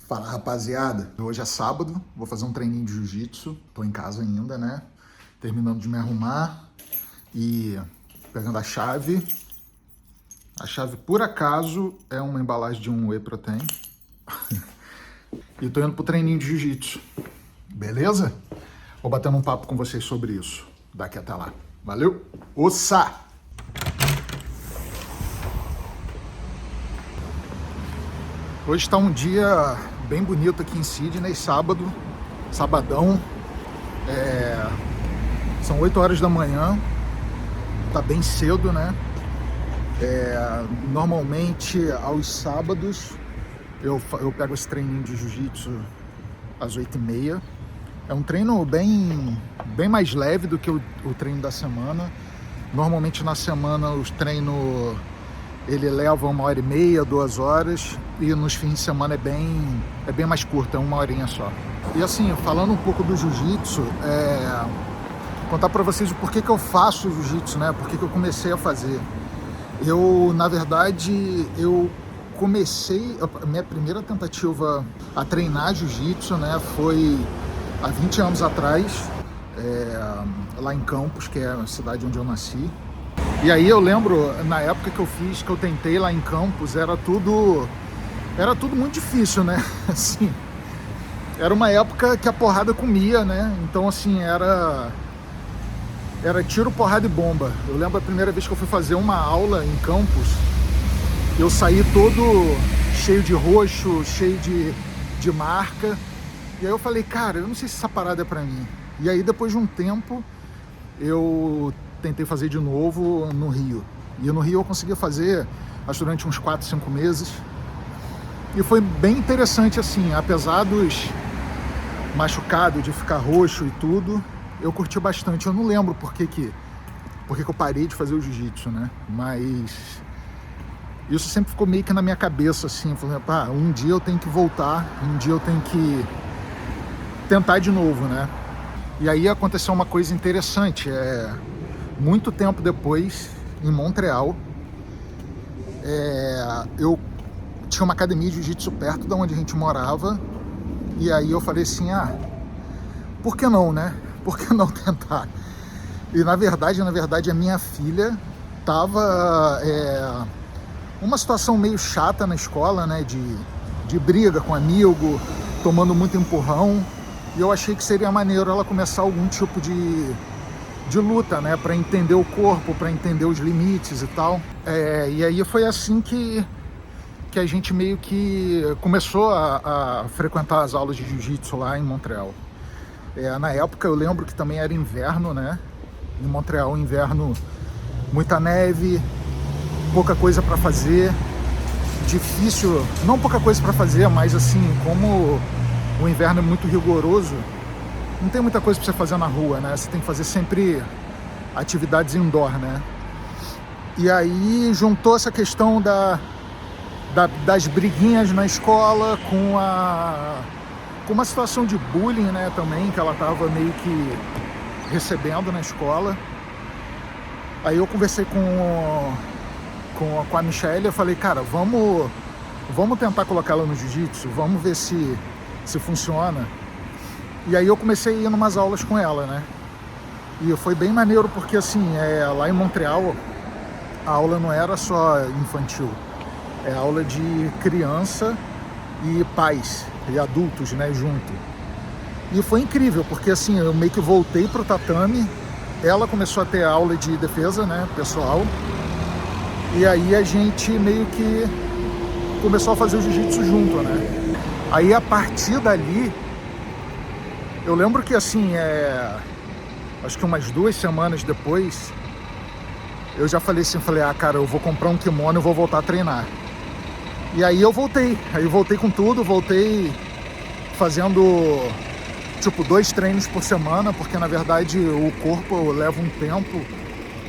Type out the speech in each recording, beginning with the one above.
Fala, rapaziada. Hoje é sábado, vou fazer um treininho de jiu-jitsu. Tô em casa ainda, né? Terminando de me arrumar e pegando a chave. A chave, por acaso, é uma embalagem de um whey protein. E tô indo pro treininho de jiu-jitsu. Beleza? Vou bater um papo com vocês sobre isso daqui até lá. Valeu? Ossa! Hoje está um dia bem bonito aqui em Sydney, sabadão. São 8 horas da manhã, tá bem cedo, né? Normalmente aos sábados eu pego esse treininho de jiu-jitsu às 8h30. É um treino bem mais leve do que o treino da semana. Normalmente na semana os treinos ele leva 1h30, 2 horas, e nos fins de semana é bem mais curto, é 1 horinha só. E assim, falando um pouco do jiu-jitsu, contar para vocês o porquê que eu faço jiu-jitsu, né? Porquê que eu comecei a fazer. Na verdade, a minha primeira tentativa a treinar jiu-jitsu, né, foi há 20 anos atrás, lá em Campos, que é a cidade onde eu nasci. E aí eu lembro, na época que eu tentei lá em Campos, era tudo muito difícil, né? Assim, era uma época que a porrada comia, né? Então, assim, era tiro, porrada e bomba. Eu lembro a primeira vez que eu fui fazer uma aula em Campos, eu saí todo cheio de roxo, cheio de marca. E aí eu falei, cara, eu não sei se essa parada é pra mim. E aí, depois de um tempo, eu tentei fazer de novo no Rio. E no Rio eu consegui fazer, acho, durante uns 4, 5 meses. E foi bem interessante, assim, apesar dos machucados, de ficar roxo e tudo, eu curti bastante. Eu não lembro por que eu parei de fazer o jiu-jitsu, né? Mas isso sempre ficou meio que na minha cabeça, assim, falando, um dia eu tenho que voltar, um dia eu tenho que tentar de novo, né? E aí aconteceu uma coisa interessante, muito tempo depois, em Montreal, eu tinha uma academia de jiu-jitsu perto de onde a gente morava, e aí eu falei assim, por que não, né? Por que não tentar? E na verdade, a minha filha tava uma situação meio chata na escola, né? De briga com amigo, tomando muito empurrão, e eu achei que seria maneiro ela começar algum tipo de luta, né, para entender o corpo, para entender os limites e tal. E aí foi assim que a gente meio que começou a frequentar as aulas de jiu-jitsu lá em Montreal. Na época eu lembro que também era inverno, né? Em Montreal, inverno, muita neve, pouca coisa para fazer, difícil, não pouca coisa para fazer, mas assim, como o inverno é muito rigoroso, não tem muita coisa para você fazer na rua, né? Você tem que fazer sempre atividades indoor, né? E aí juntou essa questão das briguinhas na escola com uma situação de bullying, né, também, que ela estava meio que recebendo na escola. Aí eu conversei com a Michelle, eu falei, cara, vamos tentar colocar ela no jiu-jitsu, vamos ver se funciona. E aí eu comecei a ir em umas aulas com ela, né? E foi bem maneiro porque, assim, lá em Montreal, a aula não era só infantil. É aula de criança e pais e adultos, né, junto. E foi incrível, porque, assim, eu meio que voltei pro tatame, ela começou a ter aula de defesa, né, pessoal. E aí a gente meio que começou a fazer o jiu-jitsu junto, né? Aí, a partir dali, eu lembro que, assim, acho que umas 2 semanas depois, eu já falei assim, cara, eu vou comprar um kimono e vou voltar a treinar. E aí eu voltei com tudo, voltei fazendo, tipo, 2 treinos por semana, porque, na verdade, o corpo leva um tempo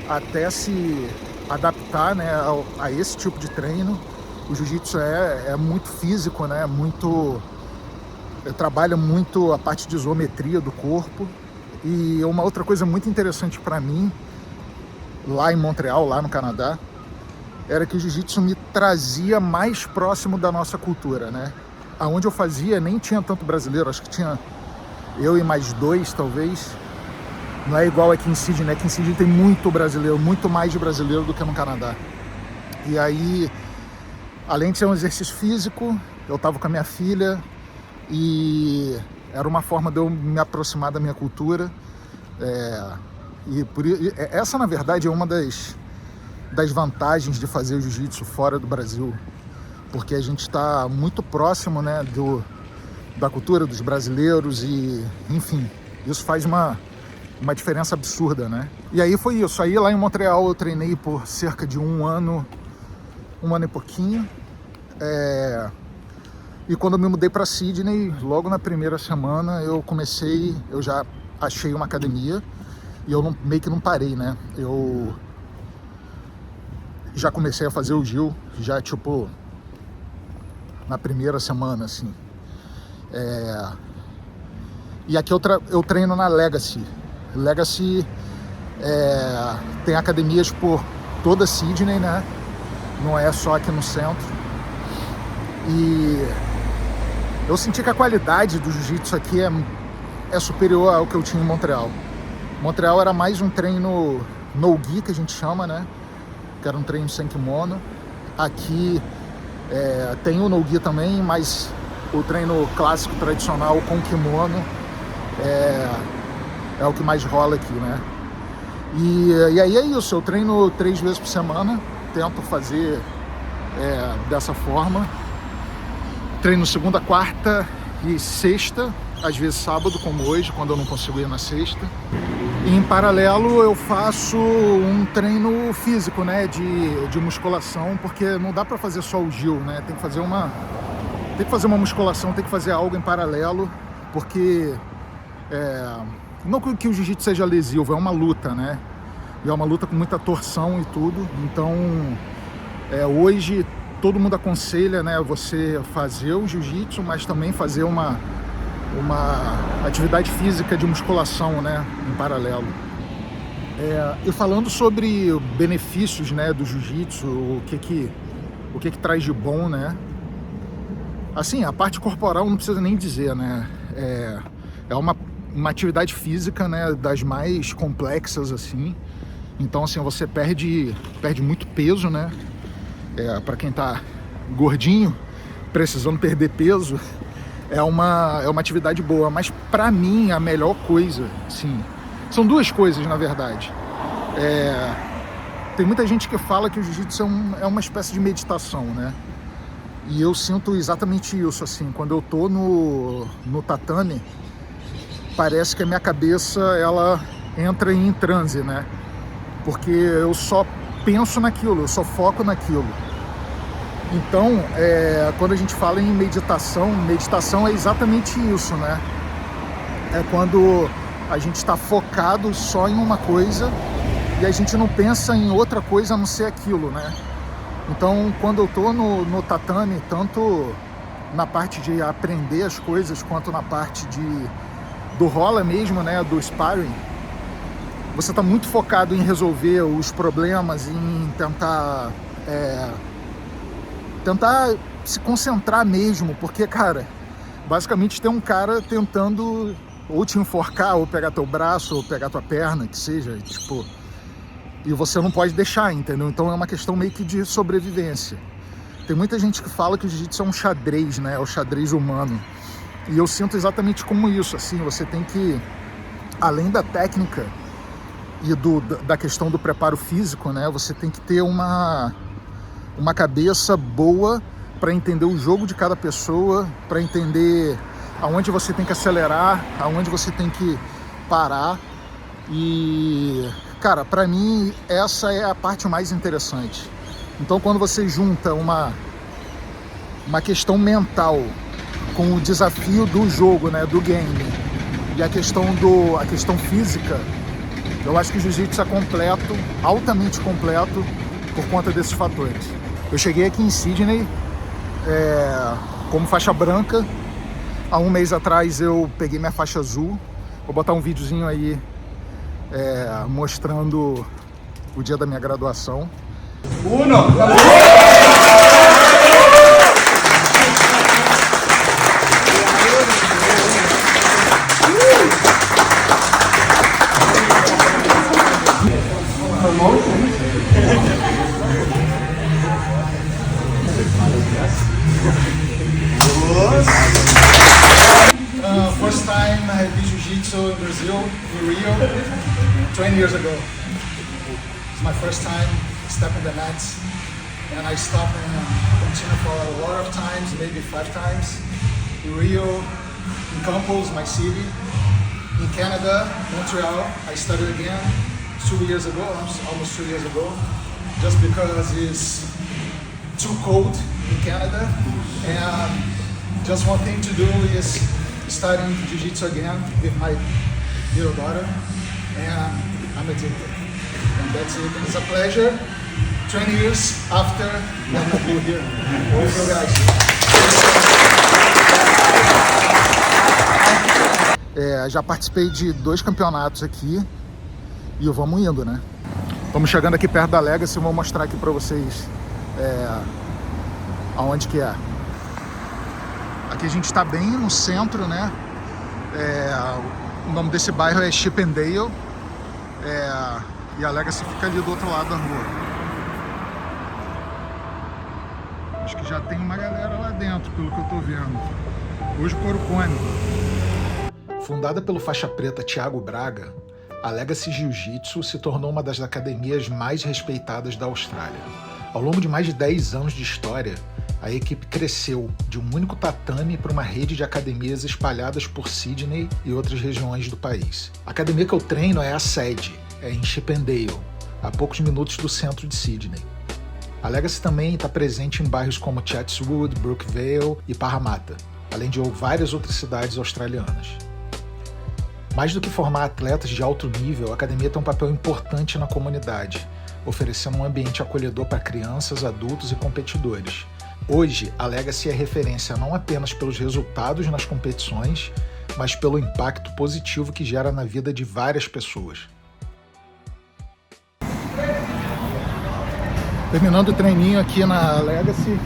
até se adaptar, né, a esse tipo de treino. O jiu-jitsu é muito físico, né, trabalha muito a parte de isometria do corpo. E uma outra coisa muito interessante para mim, lá em Montreal, lá no Canadá, era que o jiu-jitsu me trazia mais próximo da nossa cultura, né? aonde eu fazia nem tinha tanto brasileiro, acho que tinha eu e mais 2 talvez. Não é igual aqui em Sydney, né? Aqui em Sydney tem muito brasileiro, muito mais de brasileiro do que no Canadá. E aí, além de ser um exercício físico, eu estava com a minha filha e era uma forma de eu me aproximar da minha cultura. Essa, na verdade, é uma das vantagens de fazer o jiu-jitsu fora do Brasil, porque a gente está muito próximo, né, da cultura dos brasileiros e, enfim, isso faz uma diferença absurda, né? E aí foi isso. Aí lá em Montreal eu treinei por cerca de um ano e pouquinho. E quando eu me mudei para Sydney, logo na primeira semana eu já achei uma academia e eu meio que não parei, né? Eu já comecei a fazer o Jiu, já tipo na primeira semana, assim. E aqui eu treino na Legacy. Legacy tem academias por toda Sydney, né? Não é só aqui no centro. E eu senti que a qualidade do jiu-jitsu aqui é superior ao que eu tinha em Montreal. Montreal era mais um treino no-gi, que a gente chama, né? Que era um treino sem kimono. Aqui tem o no-gi também, mas o treino clássico, tradicional, com kimono, é o que mais rola aqui, né? E aí é isso, eu treino 3 vezes por semana, tento fazer dessa forma. Treino segunda, quarta e sexta, às vezes sábado, como hoje, quando eu não consigo ir na sexta. E em paralelo eu faço um treino físico, né, de musculação, porque não dá para fazer só o Jiu, né? Tem que fazer uma musculação, tem que fazer algo em paralelo, porque não que o jiu-jitsu seja lesivo, é uma luta, né? E é uma luta com muita torção e tudo. Então, hoje todo mundo aconselha, né, você fazer o jiu-jitsu, mas também fazer uma atividade física de musculação, né, em paralelo. E falando sobre benefícios, né, do jiu-jitsu, o que traz de bom, né? Assim, a parte corporal não precisa nem dizer, né? É uma atividade física, né, das mais complexas, assim. Então, assim, você perde muito peso, né? Para quem tá gordinho, precisando perder peso, é uma atividade boa. Mas para mim, a melhor coisa, sim, são 2 coisas, na verdade. Tem muita gente que fala que o jiu-jitsu é uma espécie de meditação, né? E eu sinto exatamente isso, assim, quando eu tô no tatame, parece que a minha cabeça, ela entra em transe, né? Porque eu só penso naquilo, eu só foco naquilo. Então, quando a gente fala em meditação é exatamente isso, né? É quando a gente está focado só em uma coisa e a gente não pensa em outra coisa a não ser aquilo, né? Então, quando eu tô no tatame, tanto na parte de aprender as coisas, quanto na parte do rola mesmo, né, do sparring, você está muito focado em resolver os problemas, em tentar se concentrar mesmo, porque, cara, basicamente tem um cara tentando ou te enforcar, ou pegar teu braço, ou pegar tua perna, que seja, tipo, e você não pode deixar, entendeu? Então é uma questão meio que de sobrevivência. Tem muita gente que fala que o jiu-jitsu é um xadrez, né? É o xadrez humano. E eu sinto exatamente como isso, assim, você tem que, além da técnica e da questão do preparo físico, né? Você tem que ter uma cabeça boa para entender o jogo de cada pessoa, para entender aonde você tem que acelerar, aonde você tem que parar. E, cara, para mim essa é a parte mais interessante. Então, quando você junta uma questão mental com o desafio do jogo, né, do game, e a questão física, eu acho que o jiu-jitsu é completo, altamente completo, por conta desses fatores. Eu cheguei aqui em Sydney como faixa branca. Há um mês atrás eu peguei minha faixa azul. Vou botar um videozinho aí mostrando o dia da minha graduação. First time I did jiu-jitsu in Brazil, in Rio, 20 years ago. It's my first time stepping the mats, and I stopped and continued for a lot of times, maybe 5 times. In Rio, in Campos, my city. In Canada, Montreal, I started again 2 years ago, almost 2 years ago, just because it's too cold in Canada, and just one thing to do is starting jiu-jitsu again with my little daughter, and I'm addicted. And that's it. It's a pleasure. 20 years after I'm here with you guys. Já participei de 2 campeonatos aqui e vamos indo, né? Estamos chegando aqui perto da Legacy e vou mostrar aqui pra vocês aonde que é. Aqui a gente está bem no centro, né? O nome desse bairro é Chippendale, e a Legacy fica ali do outro lado da rua. Acho que já tem uma galera lá dentro, pelo que eu tô vendo. Hoje couro come. Fundada pelo faixa preta Thiago Braga, a Legacy Jiu-Jitsu se tornou uma das academias mais respeitadas da Austrália. Ao longo de mais de 10 anos de história, a equipe cresceu de um único tatame para uma rede de academias espalhadas por Sydney e outras regiões do país. A academia que eu treino é a sede, em Chippendale, a poucos minutos do centro de Sydney. A Legacy também está presente em bairros como Chatswood, Brookvale e Parramatta, além de várias outras cidades australianas. Mais do que formar atletas de alto nível, a academia tem um papel importante na comunidade, oferecendo um ambiente acolhedor para crianças, adultos e competidores. Hoje, a Legacy é referência não apenas pelos resultados nas competições, mas pelo impacto positivo que gera na vida de várias pessoas. Terminando o treininho aqui na Legacy,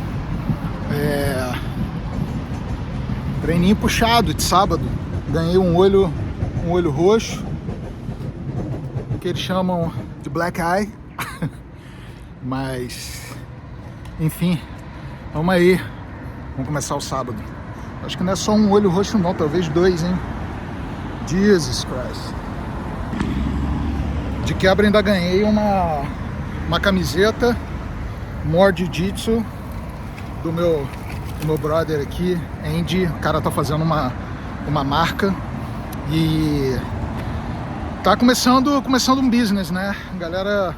treininho puxado de sábado. Ganhei um olho roxo, que eles chamam de black eye, mas enfim, vamos aí, vamos começar o sábado. Acho que não é só um olho roxo não, talvez 2, hein? Jesus Christ. De quebra ainda ganhei uma camiseta More Jiu-Jitsu do meu brother aqui, Andy. O cara tá fazendo uma marca e tá começando um business, né? A galera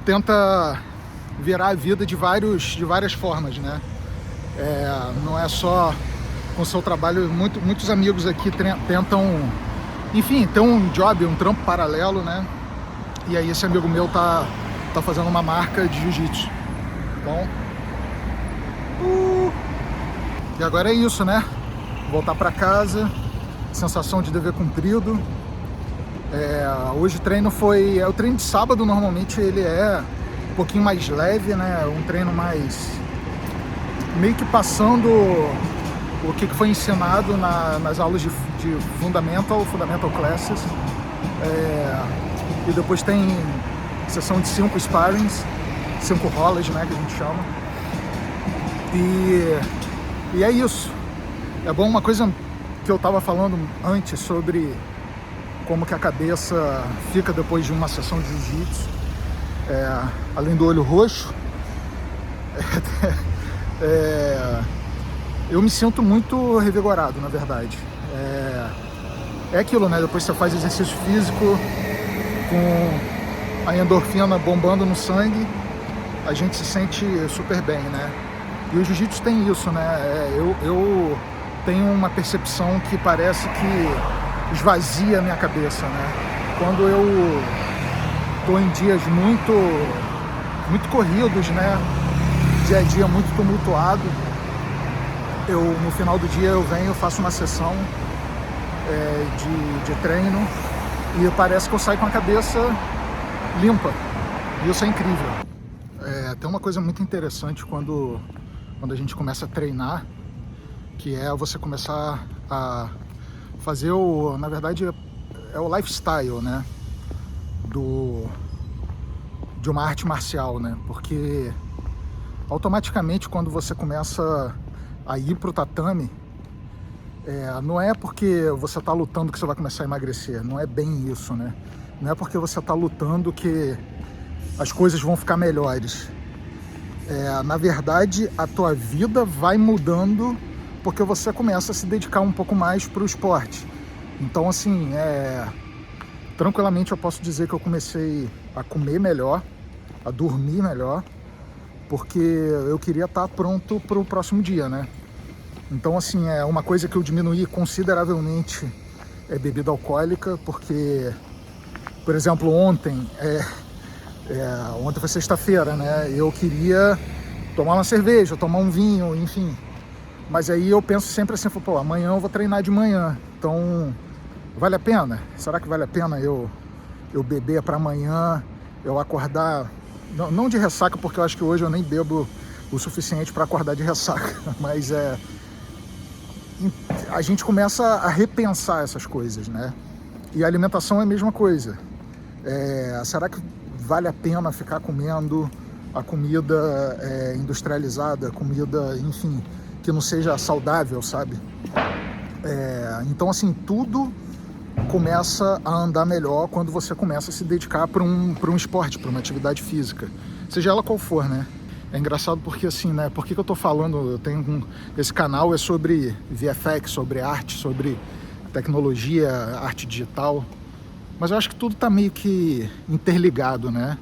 tenta virar a vida de várias formas, né? Não é só com o seu trabalho. Muitos amigos aqui tentam, enfim, ter um job, um trampo paralelo, né? E aí esse amigo meu tá fazendo uma marca de jiu-jitsu. Bom, e agora é isso, né? Voltar para casa, sensação de dever cumprido. Hoje o treino o treino de sábado normalmente ele é um pouquinho mais leve, né? Um treino mais meio que passando o que foi ensinado nas aulas de Fundamental Classes. E depois tem sessão de 5 sparrings, 5 rolas, né, que a gente chama. E é isso. É bom, uma coisa que eu tava falando antes sobre como que a cabeça fica depois de uma sessão de jiu-jitsu, além do olho roxo, eu me sinto muito revigorado, na verdade. É aquilo, né? Depois você faz exercício físico com a endorfina bombando no sangue, a gente se sente super bem, né? E o jiu-jitsu tem isso, né? Eu tenho uma percepção que parece que esvazia a minha cabeça, né? Quando eu tô em dias muito corridos, né? Dia a dia muito tumultuado, no final do dia eu venho, faço uma sessão de treino e parece que eu saio com a cabeça limpa. E isso é incrível. Tem uma coisa muito interessante quando a gente começa a treinar, que é você começar a fazer na verdade, é o lifestyle, né? De uma arte marcial, né? Porque automaticamente quando você começa a ir pro tatame, Não é porque você está lutando que você vai começar a emagrecer, não é bem isso, né? Não é porque você está lutando que as coisas vão ficar melhores. Na verdade, a tua vida vai mudando porque você começa a se dedicar um pouco mais para o esporte. Então, assim, tranquilamente eu posso dizer que eu comecei a comer melhor, a dormir melhor, porque eu queria estar pronto para o próximo dia, né? Então, assim, uma coisa que eu diminuí consideravelmente é bebida alcoólica, porque, por exemplo, ontem foi sexta-feira, né? Eu queria tomar uma cerveja, tomar um vinho, enfim. Mas aí eu penso sempre assim, pô, amanhã eu vou treinar de manhã, então vale a pena? Será que vale a pena eu beber para amanhã, eu acordar, não de ressaca, porque eu acho que hoje eu nem bebo o suficiente para acordar de ressaca, mas a gente começa a repensar essas coisas, né? E a alimentação é a mesma coisa. Será que vale a pena ficar comendo a comida industrializada, comida, enfim, que não seja saudável, sabe? Então, assim, tudo começa a andar melhor quando você começa a se dedicar para um esporte, para uma atividade física, seja ela qual for, né? É engraçado porque, assim, né? Por que eu tô falando? Eu tenho esse canal é sobre VFX, sobre arte, sobre tecnologia, arte digital, mas eu acho que tudo tá meio que interligado, né?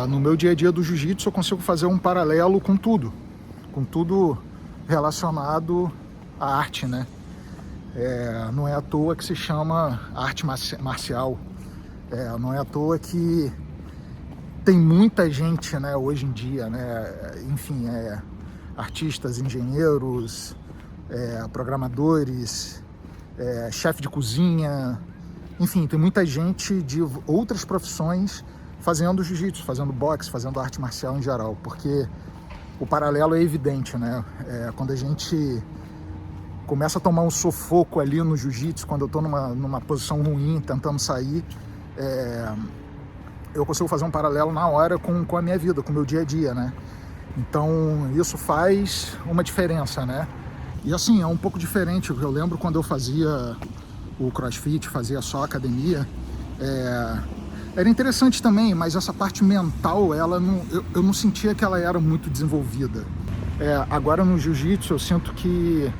No meu dia a dia do jiu-jitsu eu consigo fazer um paralelo com tudo relacionado à arte, né? Não é à toa que se chama arte marcial, não é à toa que tem muita gente, né, hoje em dia, né, enfim, artistas, engenheiros, programadores, chefe de cozinha, enfim, tem muita gente de outras profissões fazendo jiu-jitsu, fazendo boxe, fazendo arte marcial em geral, porque o paralelo é evidente, né? Quando a gente começa a tomar um sufoco ali no jiu-jitsu, quando eu estou numa posição ruim, tentando sair, eu consigo fazer um paralelo na hora com a minha vida, com o meu dia a dia, né? Então, isso faz uma diferença, né? E assim, é um pouco diferente. Eu lembro quando eu fazia o CrossFit, fazia só academia, era interessante também, mas essa parte mental, eu não sentia que ela era muito desenvolvida. Agora no jiu-jitsu eu sinto que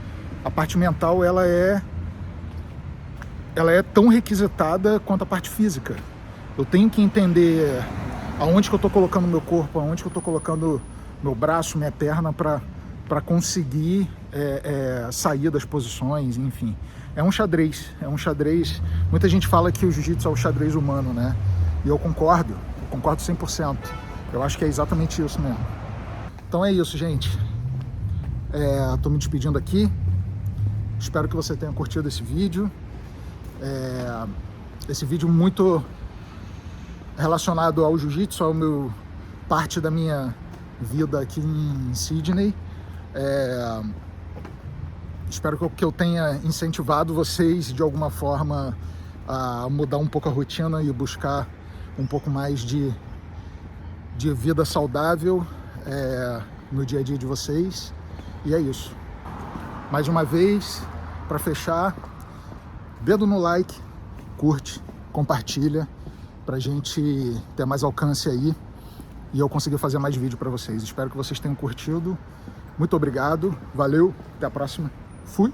a parte mental ela é tão requisitada quanto a parte física. Eu tenho que entender aonde que eu estou colocando meu corpo, aonde que eu estou colocando meu braço, minha perna para conseguir sair das posições, enfim. É um xadrez. Muita gente fala que o jiu-jitsu é o xadrez humano, né? E eu concordo 100%. Eu acho que é exatamente isso mesmo. Então é isso, gente. Tô me despedindo aqui. Espero que você tenha curtido esse vídeo. Esse vídeo muito relacionado ao jiu-jitsu, parte da minha vida aqui em Sydney. Espero que eu tenha incentivado vocês de alguma forma a mudar um pouco a rotina e buscar um pouco mais de vida saudável no dia a dia de vocês. E é isso. Mais uma vez, para fechar, dedo no like, curte, compartilha, pra gente ter mais alcance aí e eu conseguir fazer mais vídeo para vocês. Espero que vocês tenham curtido. Muito obrigado, valeu, até a próxima. Fui!